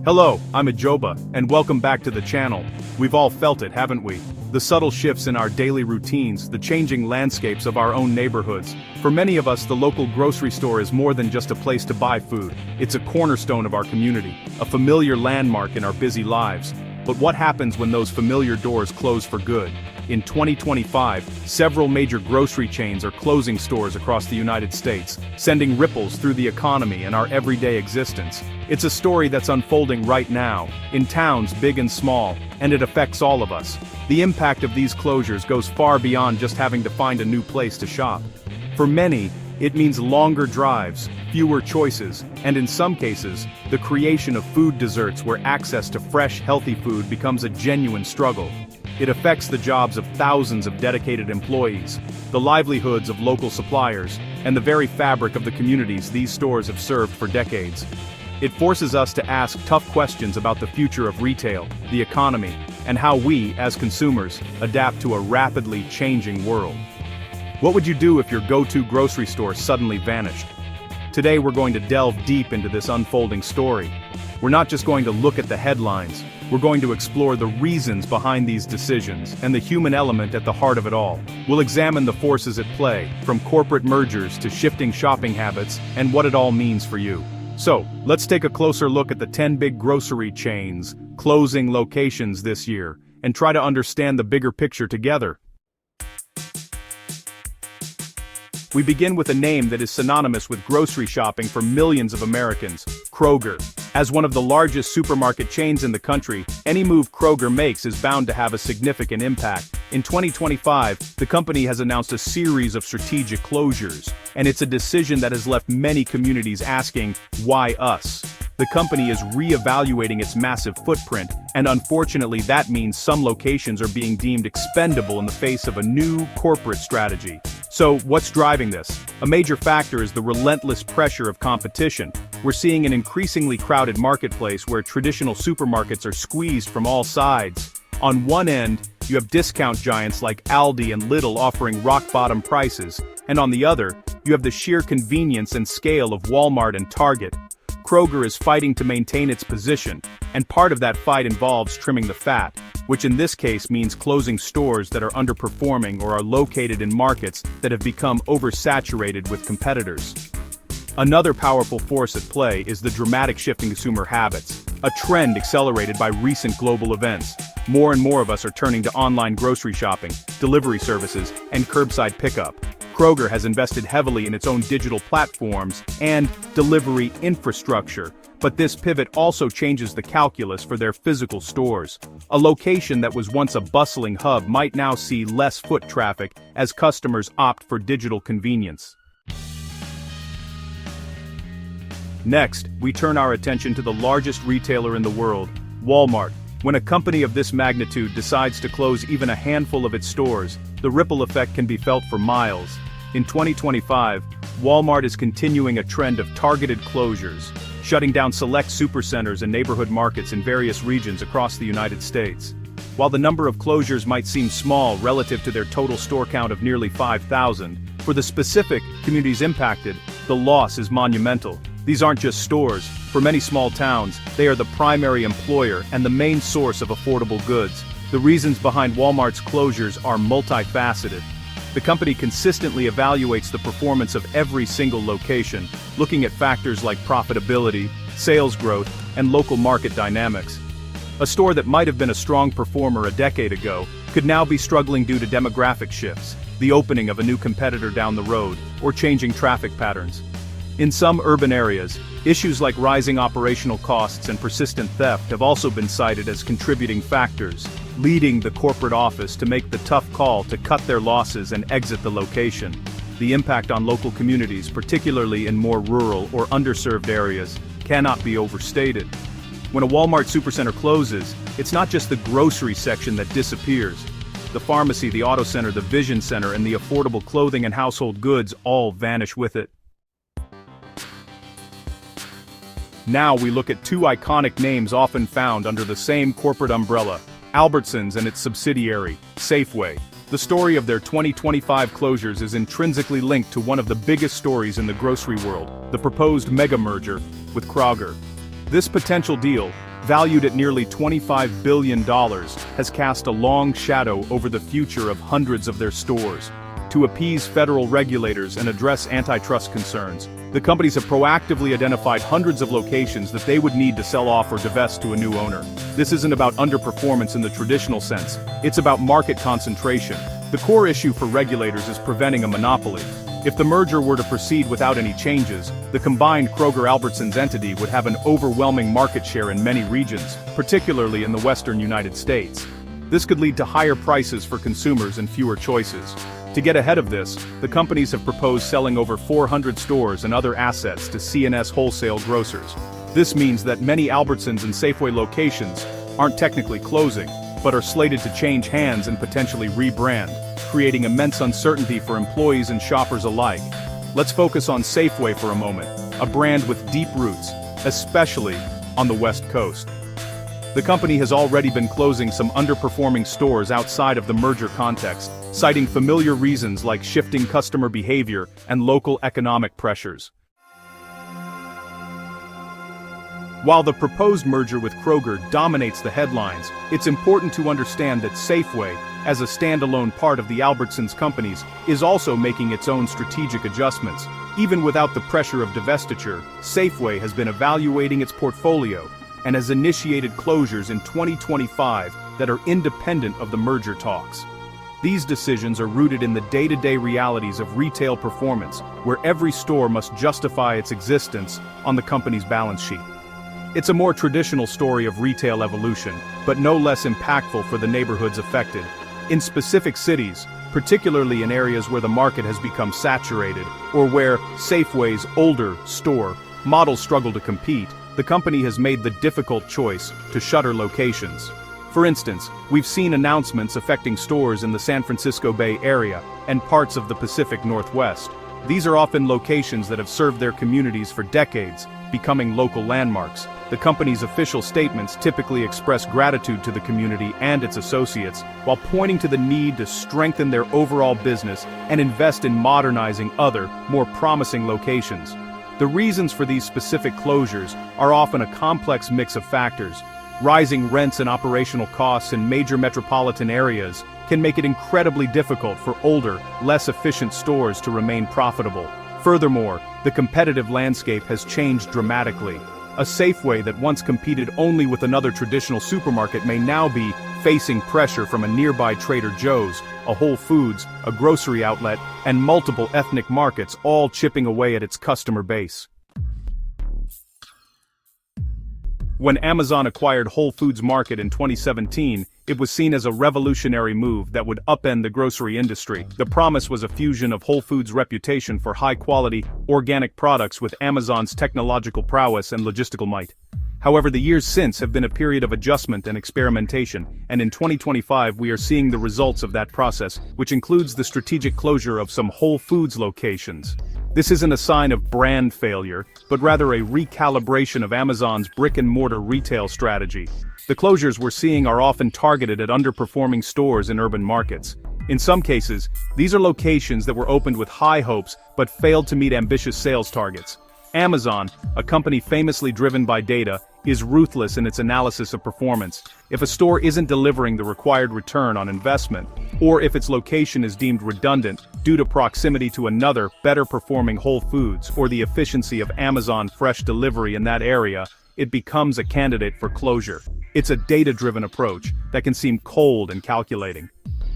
Hello, I'm Ajoba, and welcome back to the channel. We've all felt it, haven't we? The subtle shifts in our daily routines, the changing landscapes of our own neighborhoods. For many of us, the local grocery store is more than just a place to buy food. It's a cornerstone of our community, a familiar landmark in our busy lives. But what happens when those familiar doors close for good? In 2025, several major grocery chains are closing stores across the United States, sending ripples through the economy and our everyday existence. It's a story that's unfolding right now, in towns big and small, and it affects all of us. The impact of these closures goes far beyond just having to find a new place to shop. For many, it means longer drives, fewer choices, and in some cases, the creation of food deserts where access to fresh, healthy food becomes a genuine struggle. It affects the jobs of thousands of dedicated employees, the livelihoods of local suppliers, and the very fabric of the communities these stores have served for decades. It forces us to ask tough questions about the future of retail, the economy, and how we, as consumers, adapt to a rapidly changing world. What would you do if your go-to grocery store suddenly vanished? Today we're going to delve deep into this unfolding story. We're not just going to look at the headlines, we're going to explore the reasons behind these decisions and the human element at the heart of it all. We'll examine the forces at play, from corporate mergers to shifting shopping habits, and what it all means for you. So, let's take a closer look at the 10 big grocery chains closing locations this year, and try to understand the bigger picture together. We begin with a name that is synonymous with grocery shopping for millions of Americans, Kroger. As one of the largest supermarket chains in the country, any move Kroger makes is bound to have a significant impact. In 2025, the company has announced a series of strategic closures, and it's a decision that has left many communities asking, why us? The company is re-evaluating its massive footprint, and unfortunately that means some locations are being deemed expendable in the face of a new corporate strategy. So, what's driving this? A major factor is the relentless pressure of competition. We're seeing an increasingly crowded marketplace where traditional supermarkets are squeezed from all sides. On one end, you have discount giants like Aldi and Lidl offering rock-bottom prices, and on the other, you have the sheer convenience and scale of Walmart and Target. Kroger is fighting to maintain its position, and part of that fight involves trimming the fat, which in this case means closing stores that are underperforming or are located in markets that have become oversaturated with competitors. Another powerful force at play is the dramatic shift in consumer habits, a trend accelerated by recent global events. More and more of us are turning to online grocery shopping, delivery services, and curbside pickup. Kroger has invested heavily in its own digital platforms and delivery infrastructure, but this pivot also changes the calculus for their physical stores. A location that was once a bustling hub might now see less foot traffic as customers opt for digital convenience. Next, we turn our attention to the largest retailer in the world, Walmart. When a company of this magnitude decides to close even a handful of its stores, the ripple effect can be felt for miles. In 2025, Walmart is continuing a trend of targeted closures, shutting down select supercenters and neighborhood markets in various regions across the United States. While the number of closures might seem small relative to their total store count of nearly 5,000, for the specific communities impacted, the loss is monumental. These aren't just stores. For many small towns, they are the primary employer and the main source of affordable goods. The reasons behind Walmart's closures are multifaceted. The company consistently evaluates the performance of every single location, looking at factors like profitability, sales growth, and local market dynamics. A store that might have been a strong performer a decade ago could now be struggling due to demographic shifts, the opening of a new competitor down the road, or changing traffic patterns. In some urban areas, issues like rising operational costs and persistent theft have also been cited as contributing factors, leading the corporate office to make the tough call to cut their losses and exit the location. The impact on local communities, particularly in more rural or underserved areas, cannot be overstated. When a Walmart supercenter closes, it's not just the grocery section that disappears. The pharmacy, the auto center, the vision center, and the affordable clothing and household goods all vanish with it. Now we look at two iconic names often found under the same corporate umbrella, Albertsons and its subsidiary, Safeway. The story of their 2025 closures is intrinsically linked to one of the biggest stories in the grocery world, the proposed mega merger with Kroger. This potential deal, valued at nearly $25 billion, has cast a long shadow over the future of hundreds of their stores. To appease federal regulators and address antitrust concerns, the companies have proactively identified hundreds of locations that they would need to sell off or divest to a new owner. This isn't about underperformance in the traditional sense, it's about market concentration. The core issue for regulators is preventing a monopoly. If the merger were to proceed without any changes, the combined Kroger-Albertsons entity would have an overwhelming market share in many regions, particularly in the western United States. This could lead to higher prices for consumers and fewer choices. To get ahead of this, the companies have proposed selling over 400 stores and other assets to C&S wholesale grocers. This means that many Albertsons and Safeway locations aren't technically closing, but are slated to change hands and potentially rebrand, creating immense uncertainty for employees and shoppers alike. Let's focus on Safeway for a moment, a brand with deep roots, especially on the West Coast. The company has already been closing some underperforming stores outside of the merger context, citing familiar reasons like shifting customer behavior and local economic pressures. While the proposed merger with Kroger dominates the headlines, it's important to understand that Safeway, as a standalone part of the Albertsons companies, is also making its own strategic adjustments. Even without the pressure of divestiture, Safeway has been evaluating its portfolio and has initiated closures in 2025 that are independent of the merger talks. These decisions are rooted in the day-to-day realities of retail performance, where every store must justify its existence on the company's balance sheet. It's a more traditional story of retail evolution, but no less impactful for the neighborhoods affected. In specific cities, particularly in areas where the market has become saturated, or where Safeway's older store models struggle to compete, the company has made the difficult choice to shutter locations. For instance, we've seen announcements affecting stores in the San Francisco Bay Area and parts of the Pacific Northwest. These are often locations that have served their communities for decades, becoming local landmarks. The company's official statements typically express gratitude to the community and its associates, while pointing to the need to strengthen their overall business and invest in modernizing other, more promising locations. The reasons for these specific closures are often a complex mix of factors. Rising rents and operational costs in major metropolitan areas can make it incredibly difficult for older, less efficient stores to remain profitable. Furthermore, the competitive landscape has changed dramatically. A Safeway that once competed only with another traditional supermarket may now be facing pressure from a nearby Trader Joe's, a Whole Foods, a grocery outlet, and multiple ethnic markets, all chipping away at its customer base. When Amazon acquired Whole Foods Market in 2017, it was seen as a revolutionary move that would upend the grocery industry. The promise was a fusion of Whole Foods' reputation for high-quality, organic products with Amazon's technological prowess and logistical might. However, the years since have been a period of adjustment and experimentation, and in 2025 we are seeing the results of that process, which includes the strategic closure of some Whole Foods locations. This isn't a sign of brand failure, but rather a recalibration of Amazon's brick-and-mortar retail strategy. The closures we're seeing are often targeted at underperforming stores in urban markets. In some cases, these are locations that were opened with high hopes but failed to meet ambitious sales targets. Amazon, a company famously driven by data, is ruthless in its analysis of performance. If a store isn't delivering the required return on investment, or if its location is deemed redundant due to proximity to another, better-performing Whole Foods or the efficiency of Amazon Fresh delivery in that area, it becomes a candidate for closure. It's a data-driven approach that can seem cold and calculating.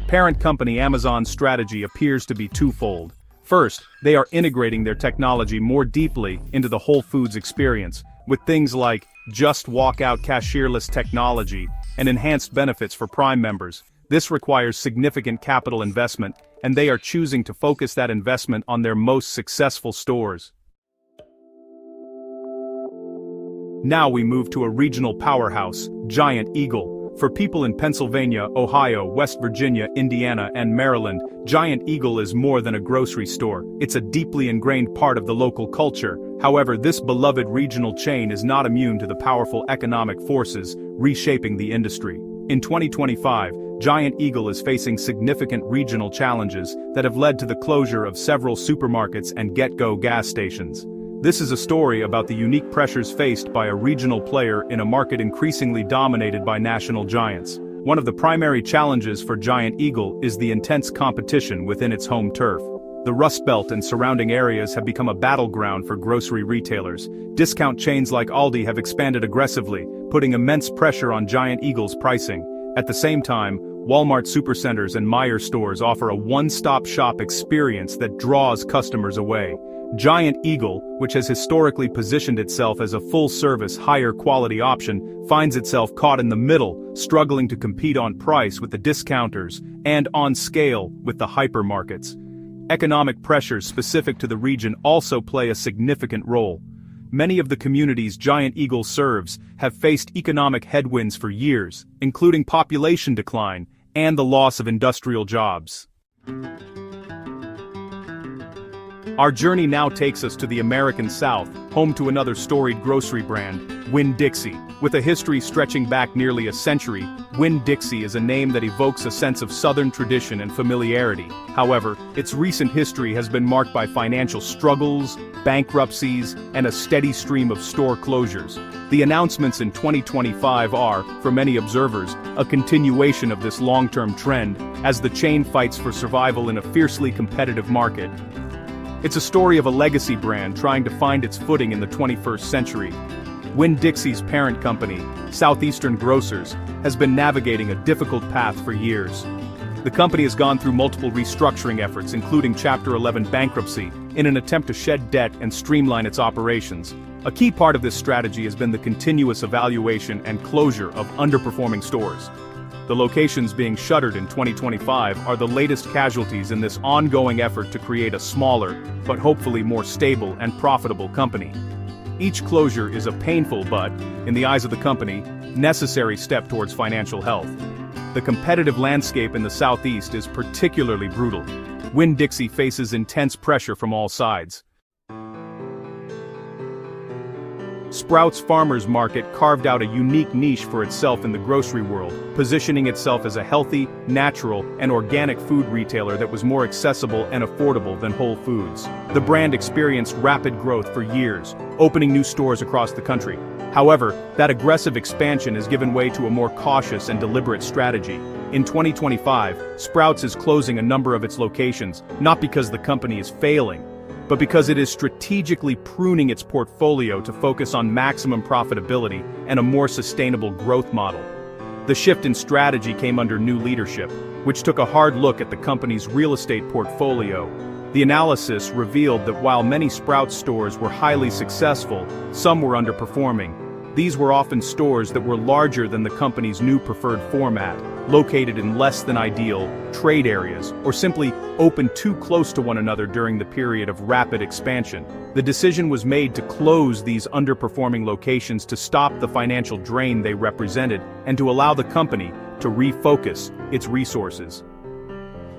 Parent company Amazon's strategy appears to be twofold. First, they are integrating their technology more deeply into the Whole Foods experience, with things like just walk-out cashierless technology and enhanced benefits for Prime members. This requires significant capital investment, and they are choosing to focus that investment on their most successful stores. Now we move to a regional powerhouse, Giant Eagle. For people in Pennsylvania, Ohio, West Virginia, Indiana, and Maryland, Giant Eagle is more than a grocery store. It's a deeply ingrained part of the local culture. However, this beloved regional chain is not immune to the powerful economic forces reshaping the industry. In 2025, Giant Eagle is facing significant regional challenges that have led to the closure of several supermarkets and get-go gas stations. This is a story about the unique pressures faced by a regional player in a market increasingly dominated by national giants. One of the primary challenges for Giant Eagle is the intense competition within its home turf. The Rust Belt and surrounding areas have become a battleground for grocery retailers. Discount chains like Aldi have expanded aggressively, putting immense pressure on Giant Eagle's pricing. At the same time, Walmart supercenters and Meijer stores offer a one-stop shop experience that draws customers away. Giant Eagle, which has historically positioned itself as a full-service, higher-quality option, finds itself caught in the middle, struggling to compete on price with the discounters and on scale with the hypermarkets. Economic pressures specific to the region also play a significant role. Many of the communities Giant Eagle serves have faced economic headwinds for years, including population decline and the loss of industrial jobs. Our journey now takes us to the American South, home to another storied grocery brand, Winn-Dixie. With a history stretching back nearly a century, Winn-Dixie is a name that evokes a sense of Southern tradition and familiarity. However, its recent history has been marked by financial struggles, bankruptcies, and a steady stream of store closures. The announcements in 2025 are, for many observers, a continuation of this long-term trend, as the chain fights for survival in a fiercely competitive market. It's a story of a legacy brand trying to find its footing in the 21st century. Winn-Dixie's parent company, Southeastern Grocers, has been navigating a difficult path for years. The company has gone through multiple restructuring efforts, including Chapter 11 bankruptcy, in an attempt to shed debt and streamline its operations. A key part of this strategy has been the continuous evaluation and closure of underperforming stores. The locations being shuttered in 2025 are the latest casualties in this ongoing effort to create a smaller, but hopefully more stable and profitable company. Each closure is a painful but, in the eyes of the company, necessary step towards financial health. The competitive landscape in the Southeast is particularly brutal. Winn-Dixie faces intense pressure from all sides. Sprouts Farmers Market carved out a unique niche for itself in the grocery world, positioning itself as a healthy, natural, and organic food retailer that was more accessible and affordable than Whole Foods. The brand experienced rapid growth for years, opening new stores across the country. However, that aggressive expansion has given way to a more cautious and deliberate strategy. In 2025, Sprouts is closing a number of its locations, not because the company is failing, but because it is strategically pruning its portfolio to focus on maximum profitability and a more sustainable growth model. The shift in strategy came under new leadership, which took a hard look at the company's real estate portfolio. The analysis revealed that while many Sprouts stores were highly successful, some were underperforming. These were often stores that were larger than the company's new preferred format, located in less than ideal trade areas, or simply open too close to one another during the period of rapid expansion. The decision was made to close these underperforming locations to stop the financial drain they represented and to allow the company to refocus its resources.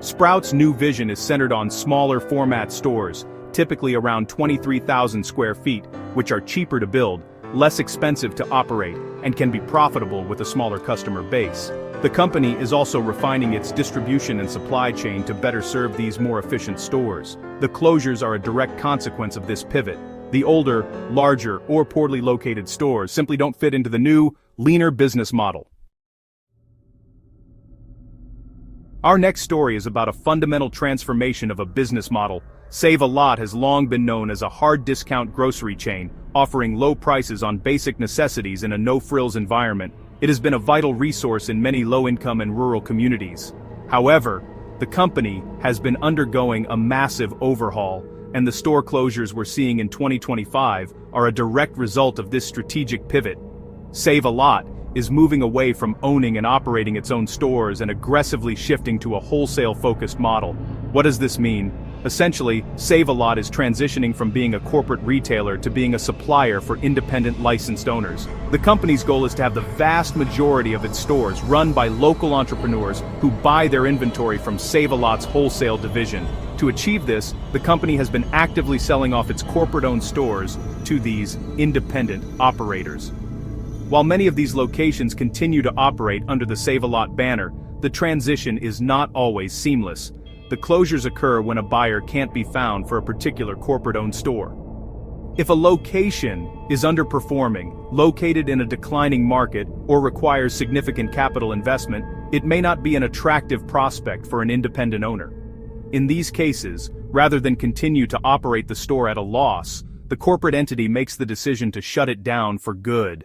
Sprouts' new vision is centered on smaller format stores, typically around 23,000 square feet, which are cheaper to build, less expensive to operate, and can be profitable with a smaller customer base. The company is also refining its distribution and supply chain to better serve these more efficient stores. The closures are a direct consequence of this pivot. The older, larger, or poorly located stores simply don't fit into the new, leaner business model. Our next story is about a fundamental transformation of a business model. Save-A-Lot has long been known as a hard discount grocery chain, offering low prices on basic necessities in a no-frills environment. It has been a vital resource in many low-income and rural communities. However, the company has been undergoing a massive overhaul, and the store closures we're seeing in 2025 are a direct result of this strategic pivot. Save-A-Lot is moving away from owning and operating its own stores and aggressively shifting to a wholesale-focused model. What does this mean? Essentially, Save-A-Lot is transitioning from being a corporate retailer to being a supplier for independent licensed owners. The company's goal is to have the vast majority of its stores run by local entrepreneurs who buy their inventory from Save-A-Lot's wholesale division. To achieve this, the company has been actively selling off its corporate-owned stores to these independent operators. While many of these locations continue to operate under the Save-A-Lot banner, the transition is not always seamless. The closures occur when a buyer can't be found for a particular corporate-owned store. If a location is underperforming, located in a declining market, or requires significant capital investment, it may not be an attractive prospect for an independent owner. In these cases, rather than continue to operate the store at a loss, the corporate entity makes the decision to shut it down for good.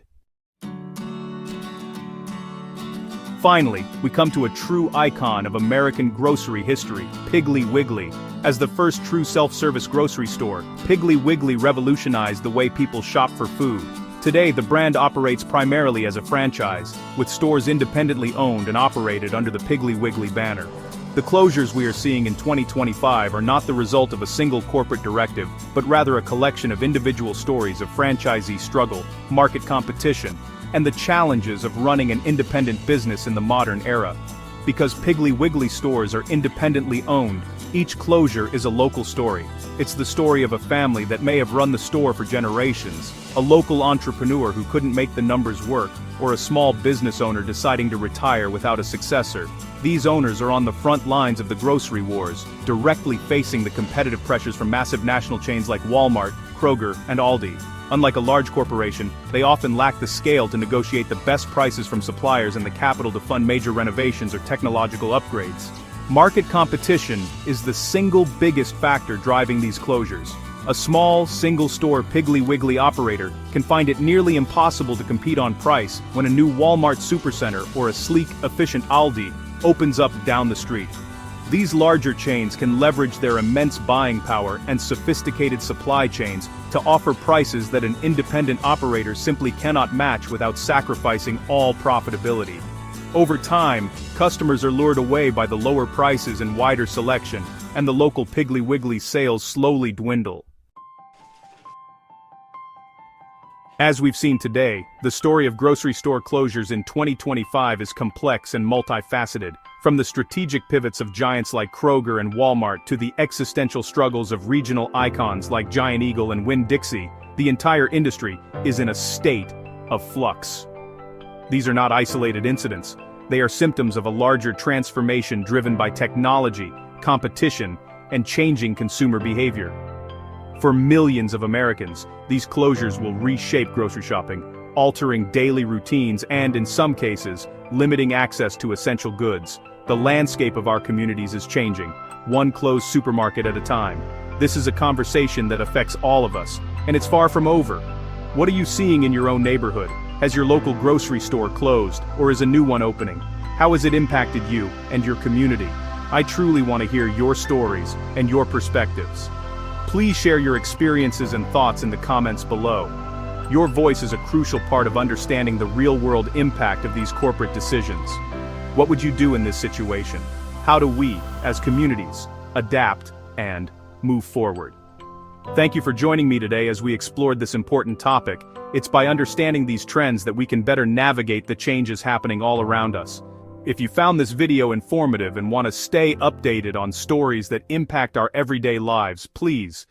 Finally, we come to a true icon of American grocery history, Piggly Wiggly. As the first true self-service grocery store, Piggly Wiggly revolutionized the way people shop for food. Today, the brand operates primarily as a franchise, with stores independently owned and operated under the Piggly Wiggly banner. The closures we are seeing in 2025 are not the result of a single corporate directive, but rather a collection of individual stories of franchisee struggle, market competition, and the challenges of running an independent business in the modern era. Because Piggly Wiggly stores are independently owned, each closure is a local story. It's the story of a family that may have run the store for generations, a local entrepreneur who couldn't make the numbers work, or a small business owner deciding to retire without a successor. These owners are on the front lines of the grocery wars, directly facing the competitive pressures from massive national chains like Walmart, Kroger, and Aldi. Unlike a large corporation, they often lack the scale to negotiate the best prices from suppliers and the capital to fund major renovations or technological upgrades. Market competition is the single biggest factor driving these closures. A small, single-store Piggly Wiggly operator can find it nearly impossible to compete on price when a new Walmart supercenter or a sleek, efficient Aldi opens up down the street. These larger chains can leverage their immense buying power and sophisticated supply chains to offer prices that an independent operator simply cannot match without sacrificing all profitability. Over time, customers are lured away by the lower prices and wider selection, and the local Piggly Wiggly sales slowly dwindle. As we've seen today, the story of grocery store closures in 2025 is complex and multifaceted. From the strategic pivots of giants like Kroger and Walmart to the existential struggles of regional icons like Giant Eagle and Winn-Dixie, the entire industry is in a state of flux. These are not isolated incidents. They are symptoms of a larger transformation driven by technology, competition, and changing consumer behavior. For millions of Americans, these closures will reshape grocery shopping, altering daily routines and, in some cases, limiting access to essential goods. The landscape of our communities is changing, one closed supermarket at a time. This is a conversation that affects all of us, and it's far from over. What are you seeing in your own neighborhood? Has your local grocery store closed, or is a new one opening? How has it impacted you and your community? I truly want to hear your stories and your perspectives. Please share your experiences and thoughts in the comments below. Your voice is a crucial part of understanding the real-world impact of these corporate decisions. What would you do in this situation? How do we, as communities, adapt and move forward? Thank you for joining me today as we explored this important topic. It's by understanding these trends that we can better navigate the changes happening all around us. If you found this video informative and want to stay updated on stories that impact our everyday lives, please